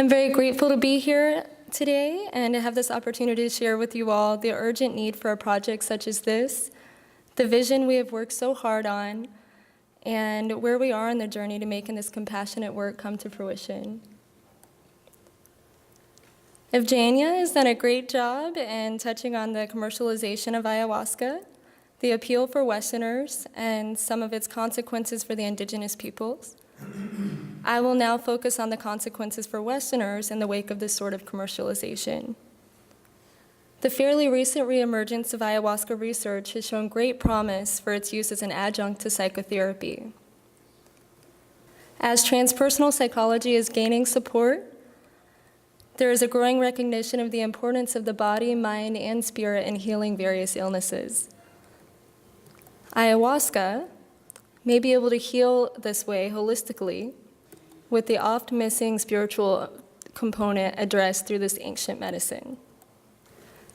I'm very grateful to be here today and to have this opportunity to share with you all the urgent need for a project such as this, the vision we have worked so hard on, and where we are on the journey to making this compassionate work come to fruition. Evgenia has done a great job in touching on the commercialization of ayahuasca, the appeal for Westerners, and some of its consequences for the indigenous peoples. I will now focus on the consequences for Westerners in the wake of this sort of commercialization. The fairly recent reemergence of ayahuasca research has shown great promise for its use as an adjunct to psychotherapy. As transpersonal psychology is gaining support, there is a growing recognition of the importance of the body, mind, and spirit in healing various illnesses. Ayahuasca may be able to heal this way holistically, with the oft missing spiritual component addressed through this ancient medicine.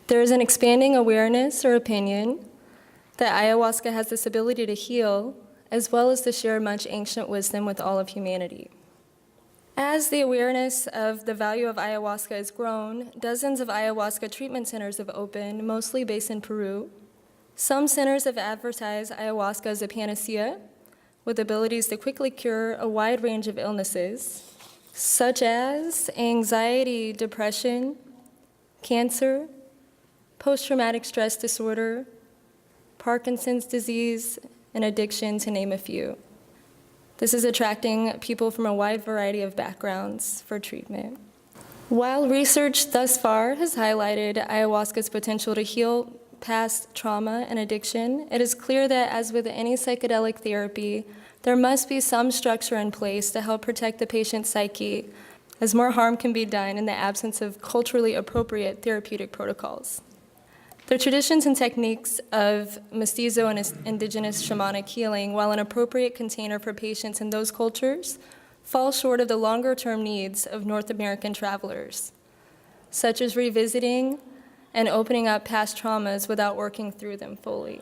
There is an expanding awareness or opinion that ayahuasca has this ability to heal, as well as to share much ancient wisdom with all of humanity. As the awareness of the value of ayahuasca has grown, dozens of ayahuasca treatment centers have opened, mostly based in Peru. Some centers have advertised ayahuasca as a panacea, with abilities to quickly cure a wide range of illnesses, such as anxiety, depression, cancer, post-traumatic stress disorder, Parkinson's disease, and addiction, to name a few. This is attracting people from a wide variety of backgrounds for treatment. While research thus far has highlighted ayahuasca's potential to heal past trauma and addiction, it is clear that, as with any psychedelic therapy, there must be some structure in place to help protect the patient's psyche, as more harm can be done in the absence of culturally appropriate therapeutic protocols. The traditions and techniques of mestizo and indigenous shamanic healing, while an appropriate container for patients in those cultures, fall short of the longer-term needs of North American travelers, such as revisiting and opening up past traumas without working through them fully.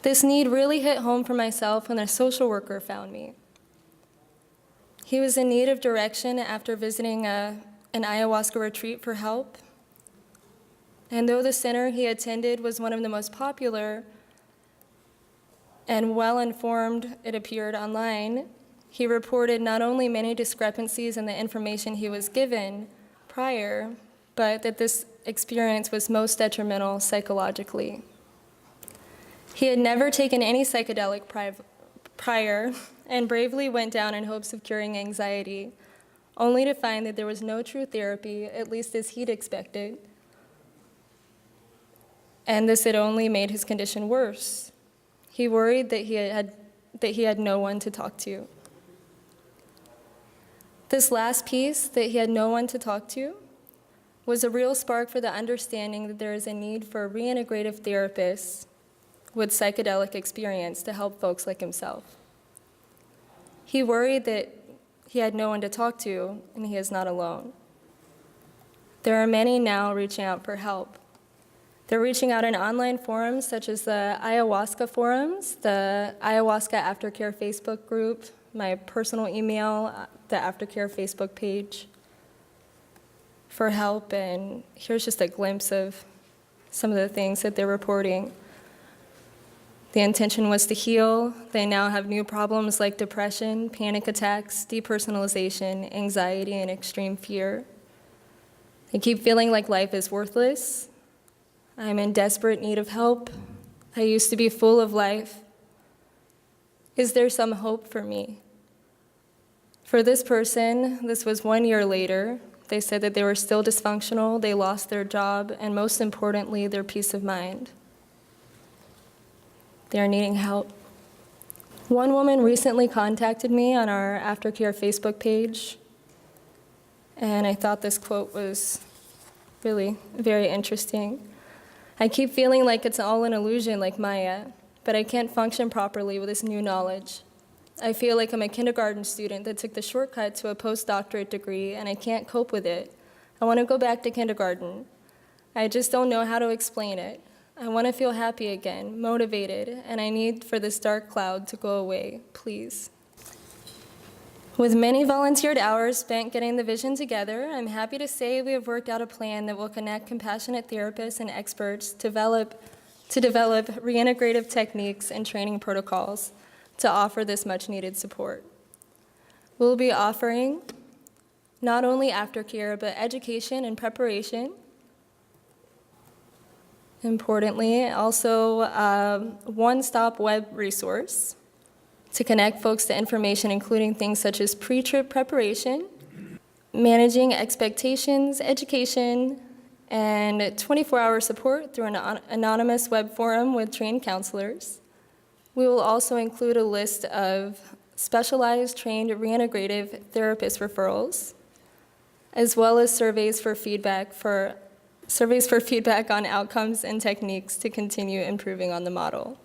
This need really hit home for myself when a social worker found me. He was in need of direction after visiting an ayahuasca retreat for help. And though the center he attended was one of the most popular and well-informed, it appeared online, he reported not only many discrepancies in the information he was given prior, but that this experience was most detrimental psychologically. He had never taken any psychedelic prior and bravely went down in hopes of curing anxiety, only to find that there was no true therapy, at least as he'd expected, and this had only made his condition worse. He worried that he had no one to talk to. This last piece, that he had no one to talk to, was a real spark for the understanding that there is a need for a reintegrative therapist with psychedelic experience to help folks like himself. He worried that he had no one to talk to, and he is not alone. There are many now reaching out for help. They're reaching out in online forums such as the ayahuasca forums, the ayahuasca Aftercare Facebook group, my personal email, the Aftercare Facebook page for help, and here's just a glimpse of some of the things that they're reporting. The intention was to heal. They now have new problems like depression, panic attacks, depersonalization, anxiety, and extreme fear. They keep feeling like life is worthless. I'm in desperate need of help. I used to be full of life. Is there some hope for me? For this person, this was 1 year later. They said that they were still dysfunctional, they lost their job, and most importantly, their peace of mind. They are needing help. One woman recently contacted me on our Aftercare Facebook page, and I thought this quote was really very interesting. I keep feeling like it's all an illusion like Maya, but I can't function properly with this new knowledge. I feel like I'm a kindergarten student that took the shortcut to a postdoctorate degree, and I can't cope with it. I want to go back to kindergarten. I just don't know how to explain it. I want to feel happy again, motivated, and I need for this dark cloud to go away, please. With many volunteered hours spent getting the vision together, I'm happy to say we have worked out a plan that will connect compassionate therapists and experts to develop reintegrative techniques and training protocols to offer this much-needed support. We'll be offering not only aftercare, but education and preparation. Importantly, also a one-stop web resource to connect folks to information, including things such as pre-trip preparation, managing expectations, education, and 24-hour support through an anonymous web forum with trained counselors. We will also include a list of specialized trained reintegrative therapist referrals, as well as surveys for feedback on outcomes and techniques to continue improving on the model.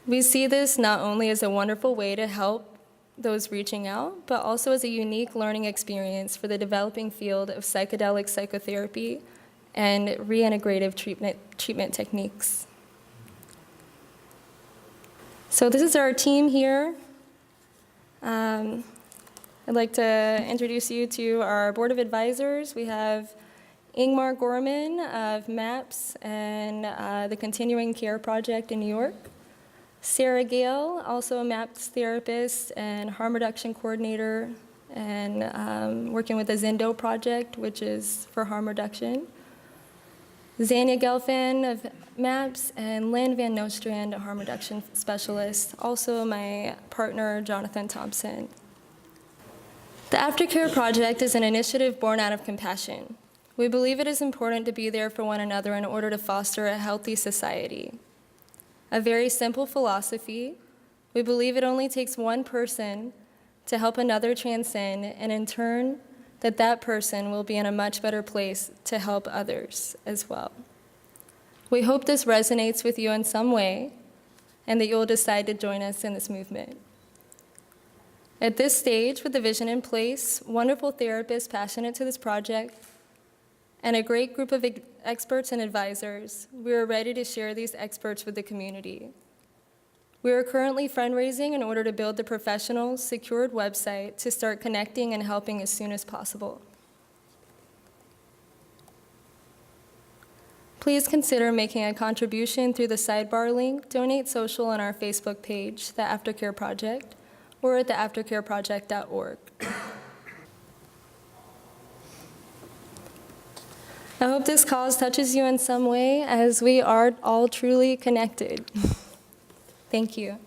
We see this not only as a wonderful way to help those reaching out, but also as a unique learning experience for the developing field of psychedelic psychotherapy and reintegrative treatment techniques. So this is our team here. I'd like to introduce you to our board of advisors. We have Ingmar Gorman of MAPS and the Continuing Care Project in New York. Sarah also a MAPS therapist and harm reduction coordinator, and working with the Zindo project, which is for harm reduction. Zania Gelfand of MAPS, and Lynn Van Nostrand, a harm reduction specialist. Also my partner, Jonathan Thompson. The Aftercare Project is an initiative born out of compassion. We believe it is important to be there for one another in order to foster a healthy society. A very simple philosophy. We believe it only takes one person to help another transcend, and in turn, that person will be in a much better place to help others as well. We hope this resonates with you in some way, and that you will decide to join us in this movement. At this stage, with the vision in place, wonderful therapists passionate to this project, and a great group of experts and advisors, we are ready to share these experts with the community. We are currently fundraising in order to build the professional, secured website to start connecting and helping as soon as possible. Please consider making a contribution through the sidebar link, Donate Social on our Facebook page, The Aftercare Project, or at theaftercareproject.org. I hope this cause touches you in some way, as we are all truly connected. Thank you.